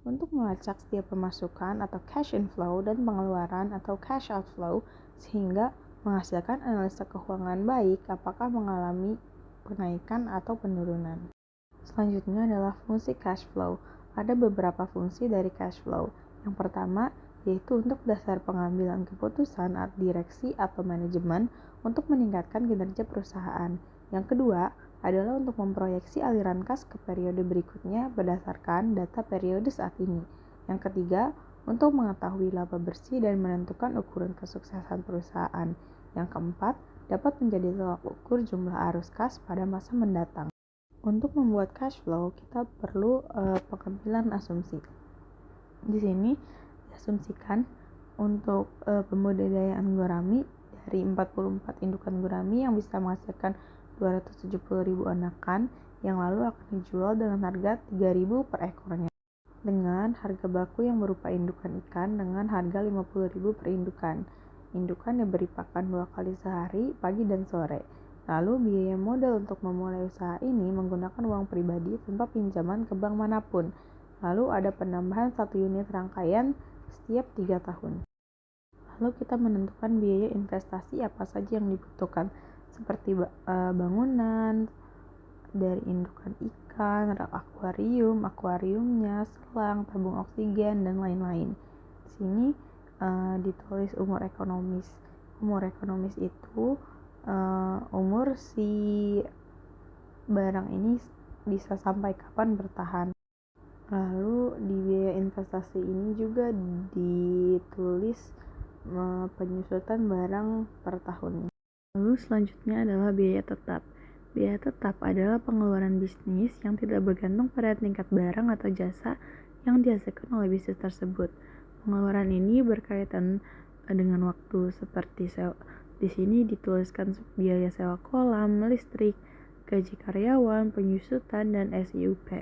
untuk melacak setiap pemasukan atau cash inflow dan pengeluaran atau cash outflow sehingga menghasilkan analisa keuangan baik apakah mengalami kenaikan atau penurunan. Selanjutnya adalah fungsi cash flow. Ada beberapa fungsi dari cash flow. Yang pertama yaitu untuk dasar pengambilan keputusan direksi atau manajemen untuk meningkatkan kinerja perusahaan. Yang kedua adalah untuk memproyeksi aliran kas ke periode berikutnya berdasarkan data periode saat ini. Yang ketiga, untuk mengetahui laba bersih dan menentukan ukuran kesuksesan perusahaan. Yang keempat, dapat menjadi tolak ukur jumlah arus kas pada masa mendatang. Untuk membuat cash flow, kita perlu pengambilan asumsi. Di sini diasumsikan untuk pembudidayaan gurami dari 44 indukan gurami yang bisa menghasilkan 270.000 anakan yang lalu akan dijual dengan harga 3.000 per ekornya. Dengan harga baku yang berupa indukan ikan dengan harga 50.000 per indukan. Indukan diberi pakan 2 kali sehari, pagi dan sore. Lalu biaya modal untuk memulai usaha ini menggunakan uang pribadi tanpa pinjaman ke bank manapun. Lalu ada penambahan 1 unit rangkaian setiap 3 tahun. Lalu kita menentukan biaya investasi apa saja yang dibutuhkan seperti bangunan, dari indukan ikan, rak akuariumnya, selang, tabung oksigen, dan lain-lain. Di sini ditulis umur ekonomis. Umur ekonomis itu umur si barang ini bisa sampai kapan bertahan. Lalu di biaya investasi ini juga ditulis penyusutan barang per tahunnya. Lalu selanjutnya adalah biaya tetap. Biaya tetap adalah pengeluaran bisnis yang tidak bergantung pada tingkat barang atau jasa yang dihasilkan oleh bisnis tersebut. Pengeluaran ini berkaitan dengan waktu seperti di sini dituliskan biaya sewa kolam, listrik, gaji karyawan, penyusutan, dan SIUP.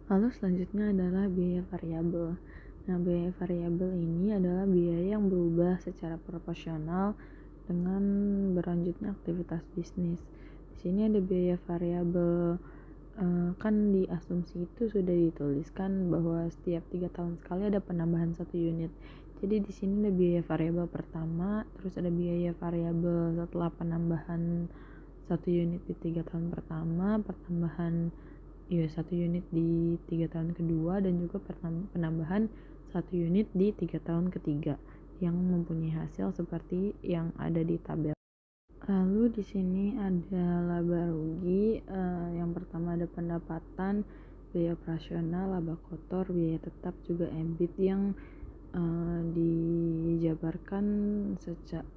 Lalu selanjutnya adalah biaya variabel. Nah, biaya variabel ini adalah biaya yang berubah secara proporsional dengan berlanjutnya aktivitas bisnis. Di sini ada biaya variabel, kan di asumsi itu sudah dituliskan bahwa setiap 3 tahun sekali ada penambahan 1 unit. Jadi di sini ada biaya variabel pertama, terus ada biaya variabel setelah penambahan 1 unit di 3 tahun pertama, pertambahan 1 unit di 3 tahun kedua, dan juga penambahan 1 unit di 3 tahun ketiga yang mempunyai hasil seperti yang ada di tabel. Lalu di sini ada laba rugi. Yang pertama ada pendapatan, biaya operasional, laba kotor, biaya tetap, juga EBIT yang dijabarkan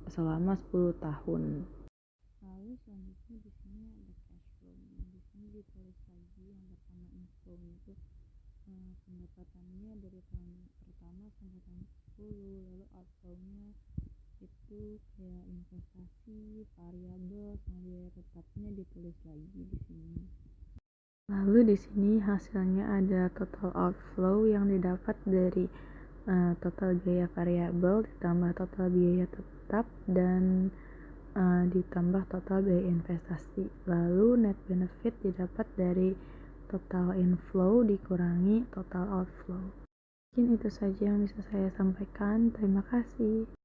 selama 10 tahun. Lalu selanjutnya di sini ada cash flow. Di sini ditulis lagi yang pertama inflow itu pendapatannya dari tahun pertama sampai tahun 10, lalu outflow-nya itu kayak investasi, variabel, sama biaya tetapnya ditulis lagi di sini. Lalu di sini hasilnya ada total outflow yang didapat dari total biaya variabel ditambah total biaya tetap dan ditambah total biaya investasi. Lalu net benefit didapat dari total inflow dikurangi total outflow. Mungkin itu saja yang bisa saya sampaikan. Terima kasih.